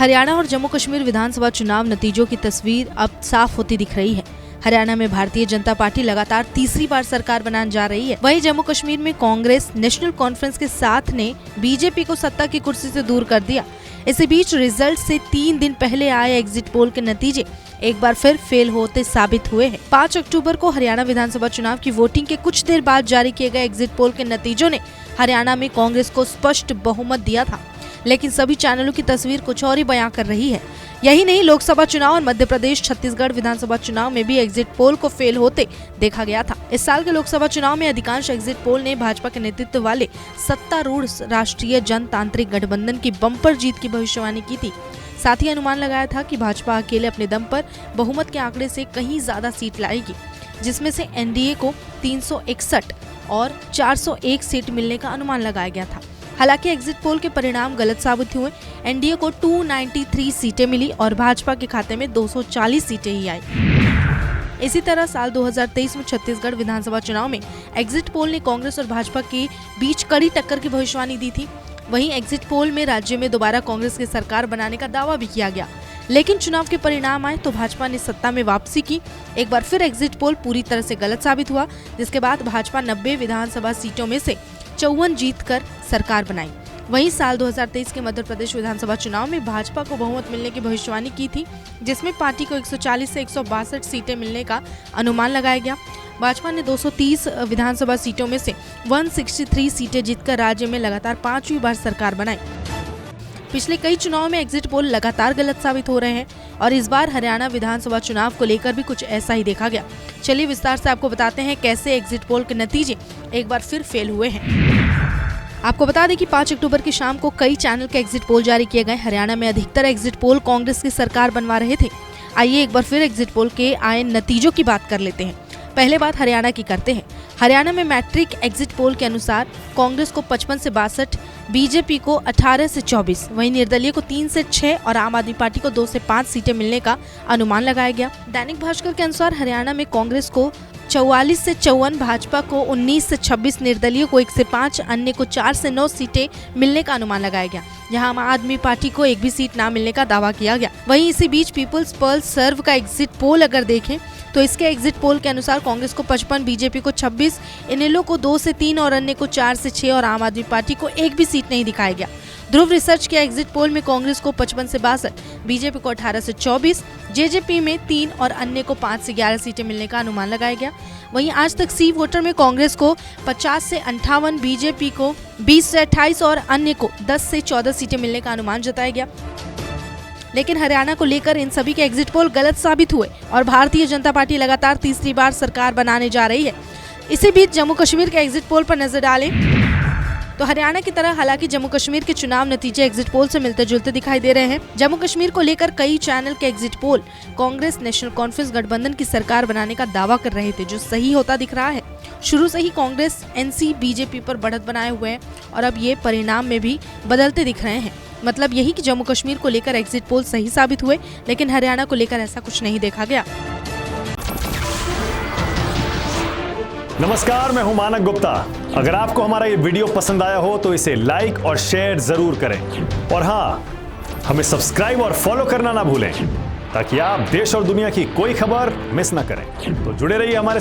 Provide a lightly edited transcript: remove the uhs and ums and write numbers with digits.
हरियाणा और जम्मू कश्मीर विधानसभा चुनाव नतीजों की तस्वीर अब साफ होती दिख रही है। हरियाणा में भारतीय जनता पार्टी लगातार तीसरी बार सरकार बनाने जा रही है। वहीं जम्मू कश्मीर में कांग्रेस नेशनल कॉन्फ्रेंस के साथ ने बीजेपी को सत्ता की कुर्सी से दूर कर दिया। इसी बीच रिजल्ट से 3 दिन पहले आए एग्जिट पोल के नतीजे एक बार फिर फेल होते साबित हुए हैं। 5 अक्टूबर को हरियाणा विधानसभा चुनाव की वोटिंग के कुछ देर बाद जारी किए गए एग्जिट पोल के नतीजों ने हरियाणा में कांग्रेस को स्पष्ट बहुमत दिया था, लेकिन सभी चैनलों की तस्वीर कुछ और ही बयां कर रही है। यही नहीं, लोकसभा चुनाव और मध्य प्रदेश छत्तीसगढ़ विधानसभा चुनाव में भी एग्जिट पोल को फेल होते देखा गया था। इस साल के लोकसभा चुनाव में अधिकांश एग्जिट पोल ने भाजपा के नेतृत्व वाले सत्तारूढ़ राष्ट्रीय जनतांत्रिक गठबंधन की बम्पर जीत की भविष्यवाणी की थी। साथ ही अनुमान लगाया था कि भाजपा अकेले अपने दम पर बहुमत के आंकड़े से कहीं ज्यादा सीट लाएगी, जिसमें से एनडीए को 361 और 401 सीट मिलने का अनुमान लगाया गया था। हालांकि एग्जिट पोल के परिणाम गलत साबित हुए। एनडीए को 293 सीटें मिली और भाजपा के खाते में 240 सीटें ही आई। इसी तरह साल 2023 में छत्तीसगढ़ विधानसभा चुनाव में एग्जिट पोल ने कांग्रेस और भाजपा के बीच कड़ी टक्कर की भविष्यवाणी दी थी। वहीं एग्जिट पोल में राज्य में दोबारा कांग्रेस की सरकार बनाने का दावा भी किया गया, लेकिन चुनाव के परिणाम आए तो भाजपा ने सत्ता में वापसी की। एक बार फिर एग्जिट पोल पूरी तरह से गलत साबित हुआ, जिसके बाद भाजपा 90 विधानसभा सीटों में से 54 जीतकर सरकार बनाई। वहीं साल 2023 के मध्य प्रदेश विधानसभा चुनाव में भाजपा को बहुमत मिलने की भविष्यवाणी की थी, जिसमें पार्टी को 140 से 162 सीटें मिलने का अनुमान लगाया गया। भाजपा ने 230 विधानसभा सीटों में से 163 सीटें जीतकर राज्य में लगातार 5वीं बार सरकार बनाई। पिछले कई चुनावों में एग्जिट पोल लगातार गलत साबित हो रहे हैं और इस बार हरियाणा विधानसभा चुनाव को लेकर भी कुछ ऐसा ही देखा गया। चलिए विस्तार से आपको बताते हैं कैसे एग्जिट पोल के नतीजे एक बार फिर फेल हुए हैं। आपको बता दें कि 5 अक्टूबर की शाम को कई चैनल के एग्जिट पोल जारी किए गए। हरियाणा में अधिकतर एग्जिट पोल कांग्रेस की सरकार बनवा रहे थे। आइए एक बार फिर एग्जिट पोल के आए नतीजों की बात कर लेते हैं। पहले बात हरियाणा की करते हैं। हरियाणा में मैट्रिक एग्जिट पोल के अनुसार कांग्रेस को 55 से 62, बीजेपी को 18 से 24, वहीं निर्दलीय को 3 से 6 और आम आदमी पार्टी को 2 से 5 सीटें मिलने का अनुमान लगाया गया। दैनिक भास्कर के अनुसार हरियाणा में कांग्रेस को 44 से 54, भाजपा को 19 से 26, निर्दलीय को 1 से 5, अन्य को 4 से 9 सीटें मिलने का अनुमान लगाया गया। यहाँ आम आदमी पार्टी को एक भी सीट न मिलने का दावा किया गया। वहीं इसी बीच पीपुल्स पल्स सर्व का एग्जिट पोल अगर देखें तो इसके एग्जिट पोल के अनुसार कांग्रेस को 55, बीजेपी को 26, इनेलो को 2 से 3 और अन्य को 4 से 6 और आम आदमी पार्टी को एक भी सीट नहीं दिखाया गया। ध्रुव रिसर्च के एग्जिट पोल में कांग्रेस को 55 से 62, बीजेपी को 18 से 24, जेजेपी में 3 और अन्य को 5 से 11 सीटें मिलने का अनुमान लगाया गया। वहीं आज तक सी वोटर में कांग्रेस को 50 से 58, बीजेपी को 20 से 28 और अन्य को 10 से 14 सीटें मिलने का अनुमान जताया गया। लेकिन हरियाणा को लेकर इन सभी के एग्जिट पोल गलत साबित हुए और भारतीय जनता पार्टी लगातार तीसरी बार सरकार बनाने जा रही है। इसी बीच जम्मू कश्मीर के एग्जिट पोल पर नजर डालें तो हरियाणा की तरह हालांकि जम्मू कश्मीर के चुनाव नतीजे एग्जिट पोल से मिलते जुलते दिखाई दे रहे हैं। जम्मू कश्मीर को लेकर कई चैनल के exit poll Congress national conference गठबंधन की सरकार बनाने का दावा कर रहे थे, जो सही होता दिख रहा है। शुरू से ही कांग्रेस एनसी बीजेपी पर बढ़त बनाए हुए है और अब ये परिणाम में भी बदलते दिख रहे हैं। मतलब यही कि जम्मू कश्मीर को लेकर एग्जिट पोल सही साबित हुए, लेकिन हरियाणा को लेकर ऐसा कुछ नहीं देखा गया। नमस्कार, मैं हूं मानक गुप्ता। अगर आपको हमारा ये वीडियो पसंद आया हो तो इसे लाइक और शेयर जरूर करें और हाँ, हमें सब्सक्राइब और फॉलो करना ना भूलें ताकि आप देश और दुनिया की कोई खबर मिस ना करें। तो जुड़े रहिए हमारे